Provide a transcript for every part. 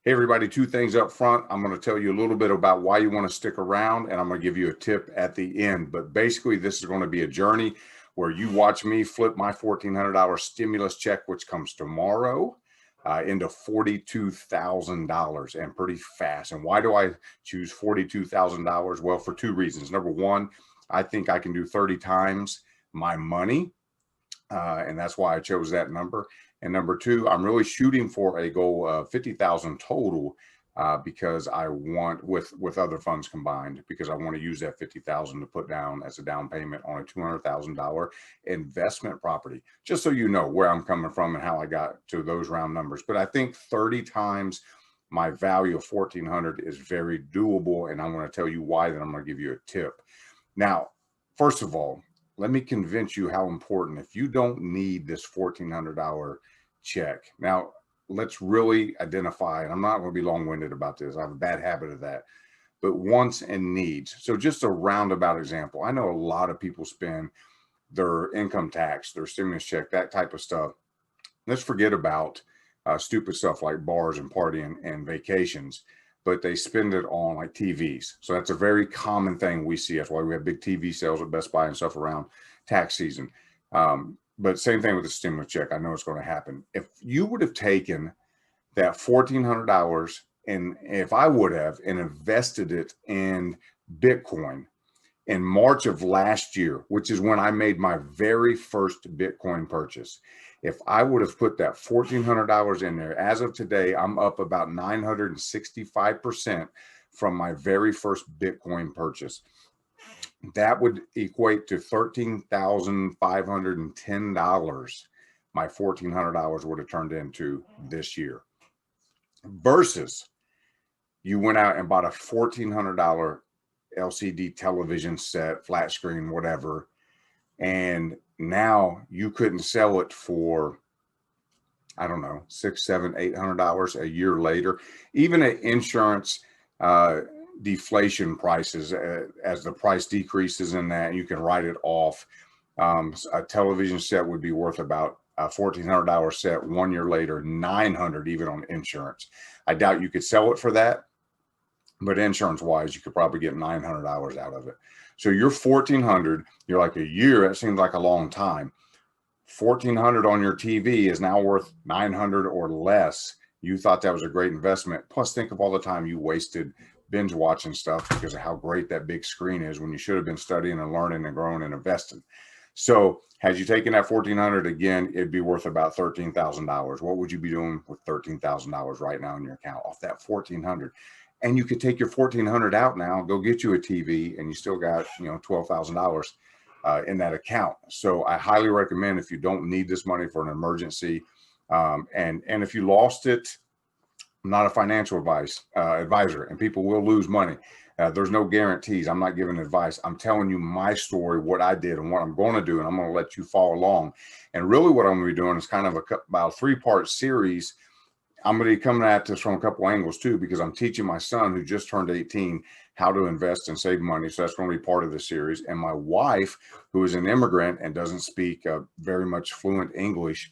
Hey everybody, two things up front. I'm going to tell you a little bit about why you want to stick around, and I'm going to give you a tip at the end. But basically, this is going to be a journey where you watch me flip my $1,400 stimulus check, which comes tomorrow, into $42,000, and pretty fast. And why do I choose $42,000? Well, for two reasons. Number one, I think I can do 30 times my money, and that's why I chose that number. And number two, I'm really shooting for a goal of 50,000 total, because I want, with other funds combined, because I want to use that 50,000 to put down as a down payment on a $200,000 investment property. Just so you know where I'm coming from and how I got to those round numbers. But I think 30 times my value of 1,400 is very doable, and I'm going to tell you why. Then I'm going to give you a tip. Now, first of all, let me convince you how important. If you don't need this $1,400 check, now let's really identify, and I'm not going to be long-winded about this, I have a bad habit of that, but wants and needs. So just a roundabout example, I know a lot of people spend their income tax, their stimulus check, that type of stuff. Let's forget about stupid stuff like bars and partying and vacations, but they spend it on like TVs. So that's a very common thing we see. That's why we have big TV sales at Best Buy and stuff around tax season. But same thing with the stimulus check. I know it's going to happen. If you would have taken that $1,400, and if I would have, and invested it in Bitcoin in March of last year, which is when I made my very first Bitcoin purchase, if I would have put that $1,400 in there, as of today, I'm up about 965% from my very first Bitcoin purchase. That would equate to $13,510 my $1,400 would have turned into this year. Versus you went out and bought a $1,400 LCD television set, flat screen, whatever, and now you couldn't sell it for, I don't know, $600, $700, $800 a year later. Even at insurance deflation prices, as the price decreases in that, you can write it off. A television set would be worth about a $1,400 set 1 year later, $900 even on insurance. I doubt you could sell it for that, but insurance wise, you could probably get $900 out of it. So you're 1,400, you're like, a year, that seems like a long time. 1,400 on your TV is now worth 900 or less. You thought that was a great investment. Plus, think of all the time you wasted binge watching stuff because of how great that big screen is, when you should have been studying and learning and growing and investing. So had you taken that 1,400 again, it'd be worth about $13,000. What would you be doing with $13,000 right now in your account off that 1,400? And you could take your 1,400 out now, go get you a TV, and you still got, $12,000 in that account. So I highly recommend, if you don't need this money for an emergency, and if you lost it, I'm not a financial advisor, and people will lose money. There's no guarantees. I'm not giving advice. I'm telling you my story, what I did, and what I'm going to do, and I'm going to let you follow along. And really, what I'm going to be doing is kind of about a 3-part series. I'm going to be coming at this from a couple angles too, because I'm teaching my son, who just turned 18, how to invest and save money. So that's going to be part of the series. And my wife, who is an immigrant and doesn't speak very much fluent English,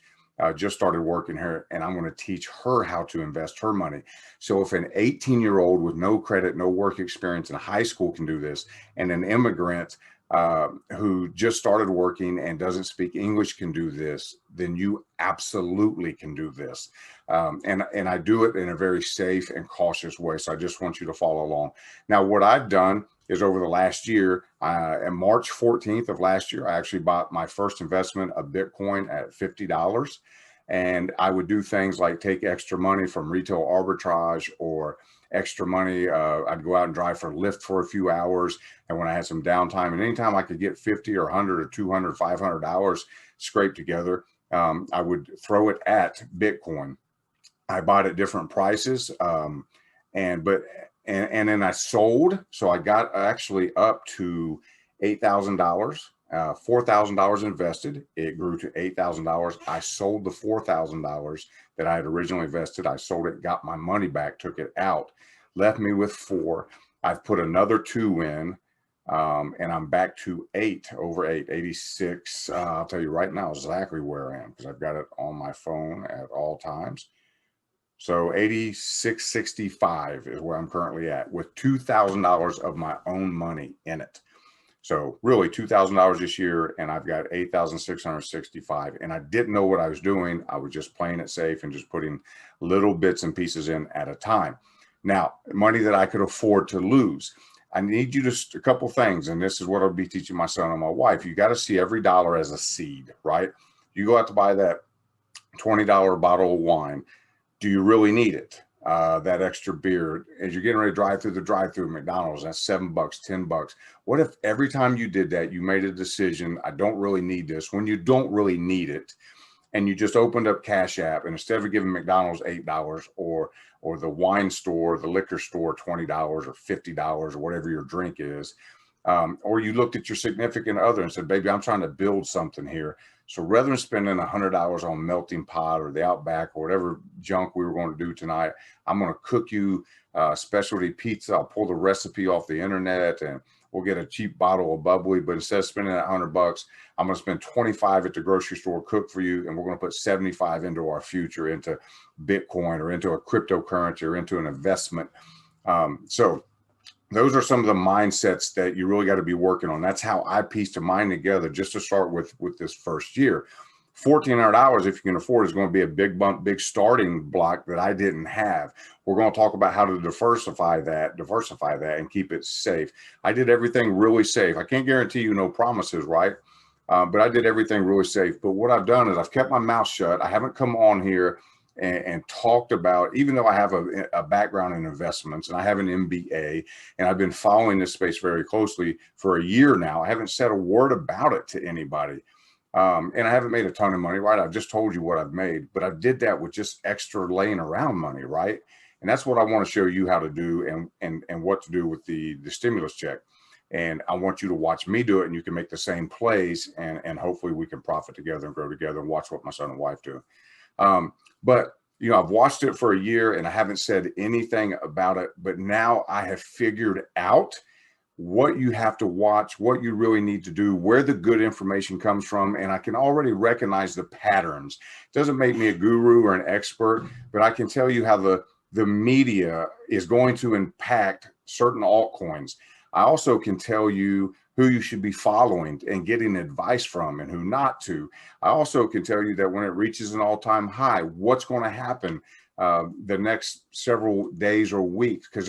just started working here, and I'm going to teach her how to invest her money. So if an 18-year-old with no credit, no work experience in high school can do this, and an immigrant who just started working and doesn't speak English can do this, then you absolutely can do this. And I do it in a very safe and cautious way. So I just want you to follow along. Now, what I've done is, over the last year, on March 14th of last year, I actually bought my first investment of Bitcoin at $50. And I would do things like take extra money from retail arbitrage, or extra money. I'd go out and drive for Lyft for a few hours. And when I had some downtime, and anytime I could get 50 or 100 or 200, $500 scraped together, I would throw it at Bitcoin. I bought at different prices. And then I sold. So I got actually up to $8,000, $4,000 invested. It grew to $8,000. I sold the $4,000 that I had originally invested. I sold it, got my money back, took it out, left me with 4. I've put another 2 in, and I'm back to 8, over 8, 86. I'll tell you right now exactly where I am, because I've got it on my phone at all times. So 8665 is where I'm currently at, with $2,000 of my own money in it. So really $2,000 this year, and I've got 8,665. And I didn't know what I was doing. I was just playing it safe and just putting little bits and pieces in at a time. Now, money that I could afford to lose. I need you to, a couple things, and this is what I'll be teaching my son and my wife. You got to see every dollar as a seed, right? You go out to buy that $20 bottle of wine. Do you really need it? That extra beer, as you're getting ready to drive through the drive-through at McDonald's, that's $7, $10. What if every time you did that, you made a decision, I don't really need this, when you don't really need it, and you just opened up Cash App, and instead of giving McDonald's $8 or the wine store, the liquor store $20 or $50 or whatever your drink is, or you looked at your significant other and said, baby, I'm trying to build something here. So rather than spending $100 on melting pot or the Outback or whatever junk we were going to do tonight, I'm going to cook you specialty pizza. I'll pull the recipe off the internet and we'll get a cheap bottle of bubbly. But instead of spending that $100, I'm going to spend 25 at the grocery store, cook for you, and we're going to put 75 into our future, into Bitcoin or into a cryptocurrency or into an investment. So those are some of the mindsets that you really got to be working on. That's how I pieced mine together just to start with this first year. $1,400, if you can afford, is going to be a big bump, big starting block that I didn't have. We're going to talk about how to diversify that and keep it safe. I did everything really safe. I can't guarantee you no promises, right? But I did everything really safe. But what I've done is I've kept my mouth shut. I haven't come on here and talked about, even though I have a background in investments and I have an MBA and I've been following this space very closely for a year now, I haven't said a word about it to anybody. And I haven't made a ton of money, right? I've just told you what I've made, but I did that with just extra laying around money, right? And that's what I want to show you how to do and what to do with the stimulus check. And I want you to watch me do it, and you can make the same plays, and hopefully we can profit together and grow together and watch what my son and wife do. But you know, I've watched it for a year and I haven't said anything about it, but now I have figured out what you have to watch, what you really need to do, where the good information comes from. And I can already recognize the patterns. It doesn't make me a guru or an expert, but I can tell you how the media is going to impact certain altcoins. I also can tell you who you should be following and getting advice from and who not to. I also can tell you that when it reaches an all-time high, what's going to happen the next several days or weeks, because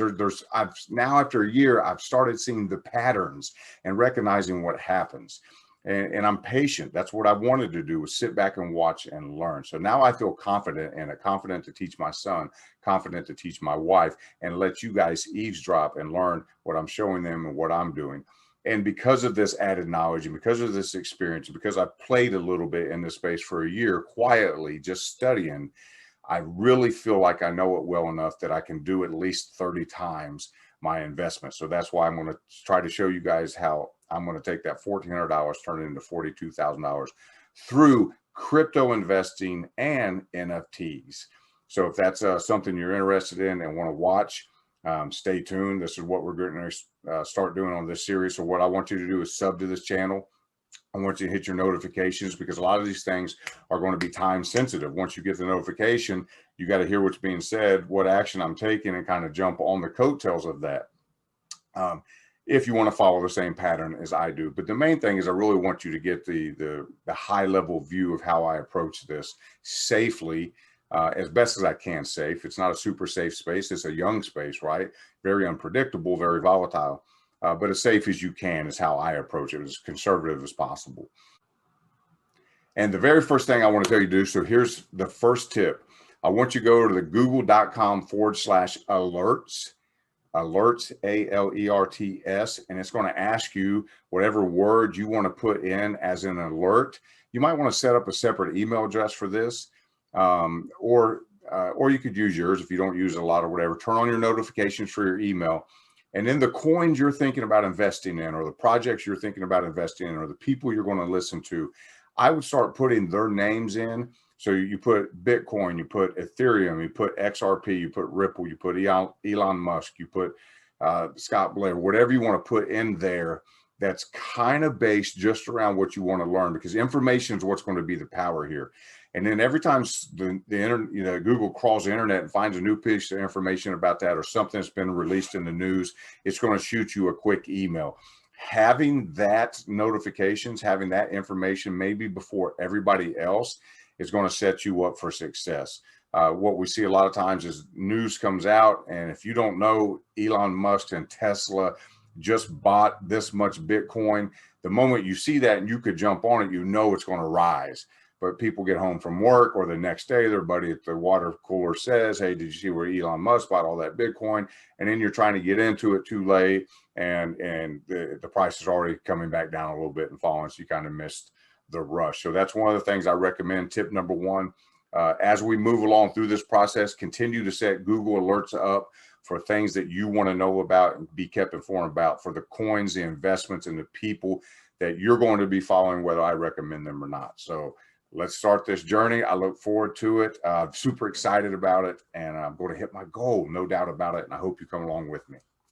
I've now, after a year, I've started seeing the patterns and recognizing what happens. And I'm patient. That's what I wanted to do, was sit back and watch and learn. So now I feel confident, and confident to teach my son, confident to teach my wife, and let you guys eavesdrop and learn what I'm showing them and what I'm doing. And because of this added knowledge and because of this experience, and because I've played a little bit in this space for a year, quietly, just studying, I really feel like I know it well enough that I can do at least 30 times my investment. So that's why I'm going to try to show you guys how I'm going to take that $1,400, turn it into $42,000 through crypto investing and NFTs. So if that's something you're interested in and want to watch, stay tuned. This is what we're going to start doing on this series. So what I want you to do is sub to this channel. I want you to hit your notifications, because a lot of these things are going to be time sensitive. Once you get the notification, you got to hear what's being said, what action I'm taking, and kind of jump on the coattails of that. If you want to follow the same pattern as I do. But the main thing is I really want you to get the high level view of how I approach this safely, as best as I can safe. It's not a super safe space. It's a young space, right? Very unpredictable, very volatile. But as safe as you can is how I approach it, as conservative as possible. And the very first thing I want to tell you to do, so here's the first tip. I want you to go to the google.com/alerts, alerts, ALERTS, and it's going to ask you whatever word you want to put in as an alert. You might want to set up a separate email address for this, or you could use yours if you don't use it a lot or whatever. Turn on your notifications for your email. And then the coins you're thinking about investing in, or the projects you're thinking about investing in, or the people you're going to listen to, I would start putting their names in. So you put Bitcoin, you put Ethereum, you put XRP, you put Ripple, you put Elon Musk, you put Scott Blair, whatever you want to put in there that's kind of based just around what you want to learn, because information is what's going to be the power here. And then every time Google crawls the internet and finds a new piece of information about that, or something that's been released in the news, it's going to shoot you a quick email. Having that notifications, having that information maybe before everybody else is going to set you up for success. What we see a lot of times is news comes out, and if you don't know Elon Musk and Tesla just bought this much Bitcoin, the moment you see that and you could jump on it, you know it's going to rise. But people get home from work, or the next day, their buddy at the water cooler says, hey, did you see where Elon Musk bought all that Bitcoin? And then you're trying to get into it too late, and the price is already coming back down a little bit and falling, so you kind of missed the rush. So that's one of the things I recommend. Tip number one, as we move along through this process, continue to set Google alerts up for things that you want to know about and be kept informed about, for the coins, the investments, and the people that you're going to be following, whether I recommend them or not. So let's start this journey. I look forward to it. Super excited about it, and I'm going to hit my goal, no doubt about it. And I hope you come along with me.